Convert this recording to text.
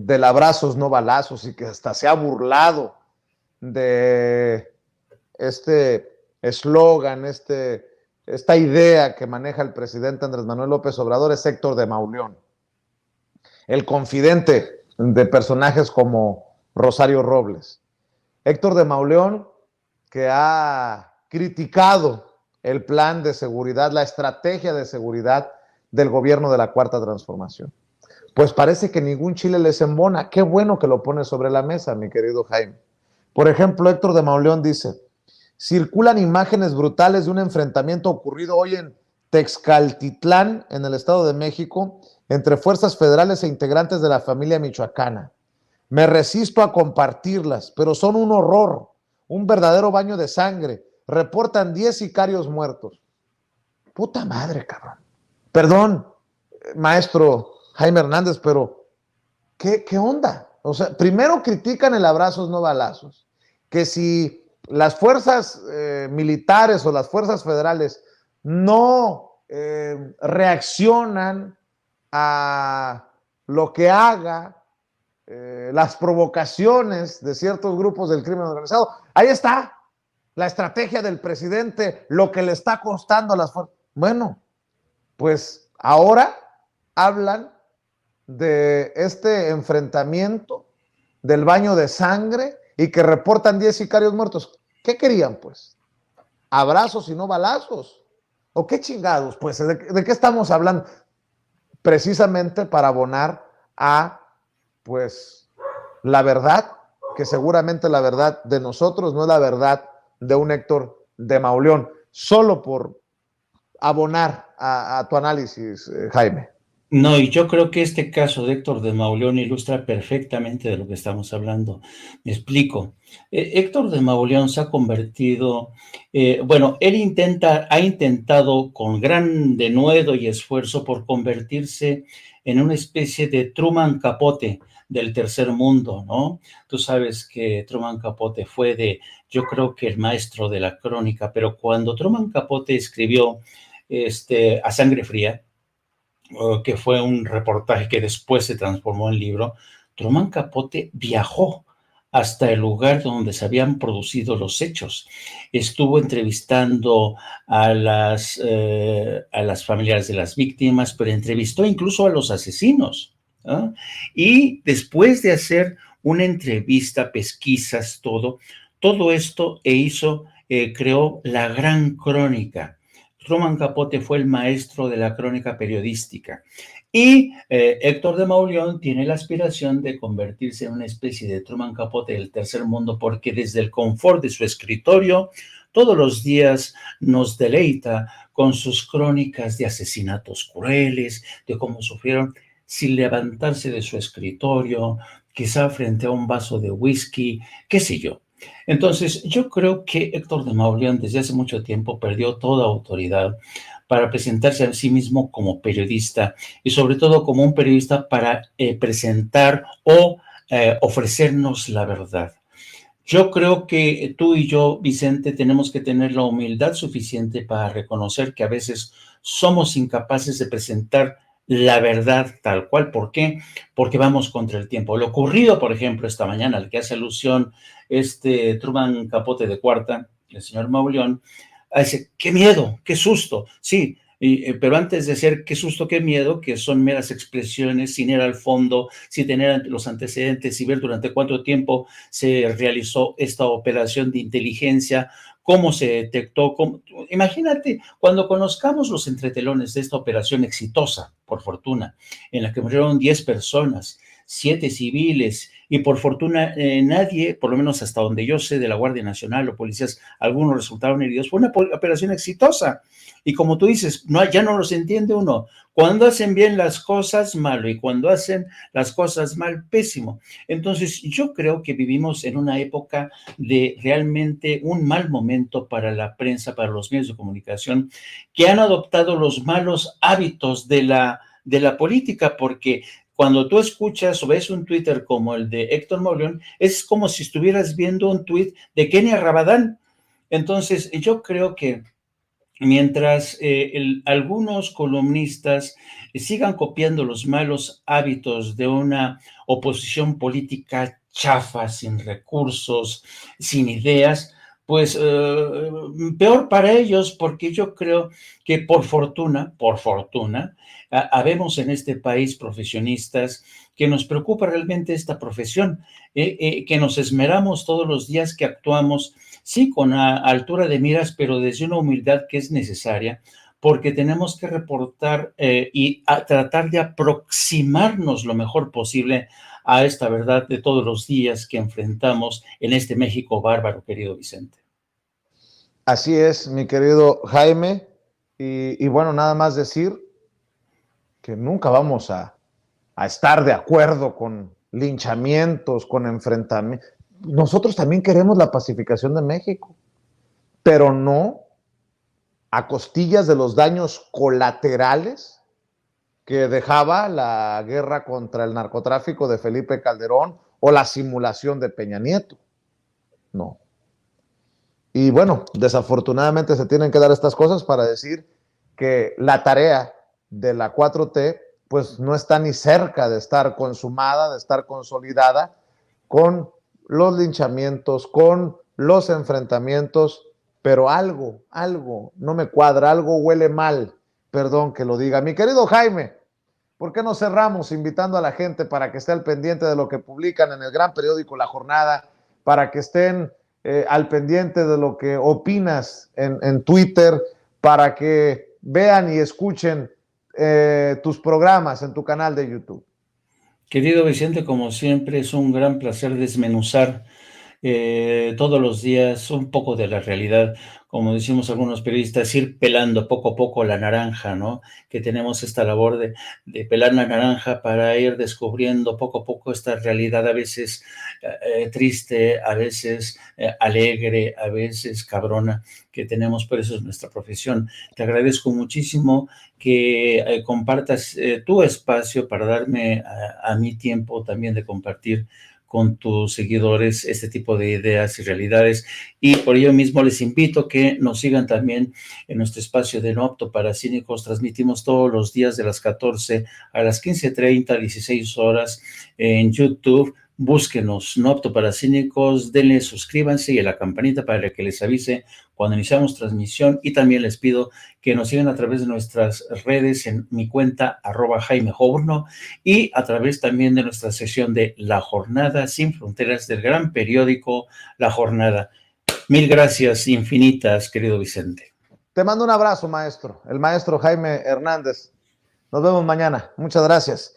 del abrazos no balazos y que hasta se ha burlado de este eslogan, esta idea que maneja el presidente Andrés Manuel López Obrador, es Héctor de Mauleón, el confidente de personajes como Rosario Robles. Héctor de Mauleón, que ha criticado el plan de seguridad, la estrategia de seguridad del gobierno de la Cuarta Transformación. Pues parece que ningún chile les embona. Qué bueno que lo pone sobre la mesa, mi querido Jaime. Por ejemplo, Héctor de Mauleón dice: circulan imágenes brutales de un enfrentamiento ocurrido hoy en Texcaltitlán, en el Estado de México, entre fuerzas federales e integrantes de la familia michoacana. Me resisto a compartirlas, pero son un horror, un verdadero baño de sangre. Reportan 10 sicarios muertos. Puta madre, cabrón. Perdón, maestro Jaime Hernández, pero ¿qué onda? O sea, primero critican el abrazos no balazos, que si las fuerzas militares o las fuerzas federales no reaccionan a lo que haga las provocaciones de ciertos grupos del crimen organizado. Ahí está la estrategia del presidente, lo que le está costando a las fuerzas. Bueno, pues ahora hablan de este enfrentamiento, del baño de sangre, y que reportan 10 sicarios muertos. ¿Qué querían, pues? ¿Abrazos y no balazos? ¿O qué chingados? Pues, ¿de qué estamos hablando? Precisamente para abonar a, pues, la verdad, que seguramente la verdad de nosotros no es la verdad de un Héctor de Mauleón, solo por abonar a tu análisis, Jaime. No, y yo creo que este caso de Héctor de Mauleón ilustra perfectamente de lo que estamos hablando. Me explico. Héctor de Mauleón se ha convertido, bueno, ha intentado con gran denuedo y esfuerzo por convertirse en una especie de Truman Capote del tercer mundo, ¿no? Tú sabes que Truman Capote yo creo que el maestro de la crónica, pero cuando Truman Capote escribió A Sangre Fría, que fue un reportaje que después se transformó en libro, Truman Capote viajó hasta el lugar donde se habían producido los hechos. Estuvo entrevistando a las familiares de las víctimas, pero entrevistó incluso a los asesinos, ¿eh? Y después de hacer una entrevista, pesquisas, todo esto creó la gran crónica. Truman Capote fue el maestro de la crónica periodística. Y Héctor de Mauleón tiene la aspiración de convertirse en una especie de Truman Capote del tercer mundo, porque desde el confort de su escritorio todos los días nos deleita con sus crónicas de asesinatos crueles, de cómo sufrieron sin levantarse de su escritorio, quizá frente a un vaso de whisky, qué sé yo. Entonces, yo creo que Héctor de Mauleón desde hace mucho tiempo perdió toda autoridad para presentarse a sí mismo como periodista y sobre todo como un periodista para presentar o ofrecernos la verdad. Yo creo que tú y yo, Vicente, tenemos que tener la humildad suficiente para reconocer que a veces somos incapaces de presentar la verdad tal cual. ¿Por qué? Porque vamos contra el tiempo. Lo ocurrido, por ejemplo, esta mañana, al que hace alusión Truman Capote de Cuarta, el señor Mauleón, dice, qué miedo, qué susto. Sí, pero antes de ser qué susto, qué miedo, que son meras expresiones, sin ir al fondo, sin tener los antecedentes y ver durante cuánto tiempo se realizó esta operación de inteligencia, cómo se detectó. Imagínate, cuando conozcamos los entretelones de esta operación exitosa, por fortuna, en la que murieron 10 personas, 7 civiles, y por fortuna nadie, por lo menos hasta donde yo sé, de la Guardia Nacional o policías, algunos resultaron heridos. Fue una operación exitosa. Y como tú dices, ya no los entiende uno. Cuando hacen bien las cosas, malo, y cuando hacen las cosas mal, pésimo. Entonces, yo creo que vivimos en una época de realmente un mal momento para la prensa, para los medios de comunicación, que han adoptado los malos hábitos de la política, porque cuando tú escuchas o ves un Twitter como el de Héctor Mauleón, es como si estuvieras viendo un tweet de Kenia Rabadán. Entonces, yo creo que mientras algunos columnistas sigan copiando los malos hábitos de una oposición política chafa, sin recursos, sin ideas, pues peor para ellos, porque yo creo que por fortuna, habemos en este país profesionistas que nos preocupa realmente esta profesión, que nos esmeramos todos los días, que actuamos, sí, con altura de miras, pero desde una humildad que es necesaria, porque tenemos que reportar y tratar de aproximarnos lo mejor posible a esta verdad de todos los días que enfrentamos en este México bárbaro, querido Vicente. Así es, mi querido Jaime. Y bueno, nada más decir que nunca vamos a estar de acuerdo con linchamientos, con enfrentamientos. Nosotros también queremos la pacificación de México, pero no a costillas de los daños colaterales que dejaba la guerra contra el narcotráfico de Felipe Calderón o la simulación de Peña Nieto. No. Y bueno, desafortunadamente se tienen que dar estas cosas para decir que la tarea de la 4T pues no está ni cerca de estar consumada, de estar consolidada con los linchamientos, con los enfrentamientos, pero algo no me cuadra, algo huele mal, perdón que lo diga. Mi querido Jaime, ¿por qué no cerramos invitando a la gente para que esté al pendiente de lo que publican en el gran periódico La Jornada, para que estén al pendiente de lo que opinas en Twitter, para que vean y escuchen tus programas en tu canal de YouTube? Querido Vicente, como siempre, es un gran placer desmenuzar todos los días un poco de la realidad, como decimos algunos periodistas, ir pelando poco a poco la naranja, ¿no? Que tenemos esta labor de pelar la naranja para ir descubriendo poco a poco esta realidad, a veces triste, a veces alegre, a veces cabrona, que tenemos, por eso es nuestra profesión. Te agradezco muchísimo que compartas tu espacio para darme a mi tiempo también de compartir con tus seguidores este tipo de ideas y realidades, y por ello mismo les invito a que nos sigan también en nuestro espacio de No Apto para Cínicos. Transmitimos todos los días de las 14 a las 15:30, 16 horas en YouTube. Búsquenos, No Apto para Cínicos, denle, suscríbanse y a la campanita para que les avise cuando iniciamos transmisión, y también les pido que nos sigan a través de nuestras redes, en mi cuenta @JaimeJourno, y a través también de nuestra sección de La Jornada Sin Fronteras del gran periódico La Jornada. Mil gracias infinitas, querido Vicente. Te mando un abrazo, maestro, el maestro Jaime Hernández. Nos vemos mañana. Muchas gracias.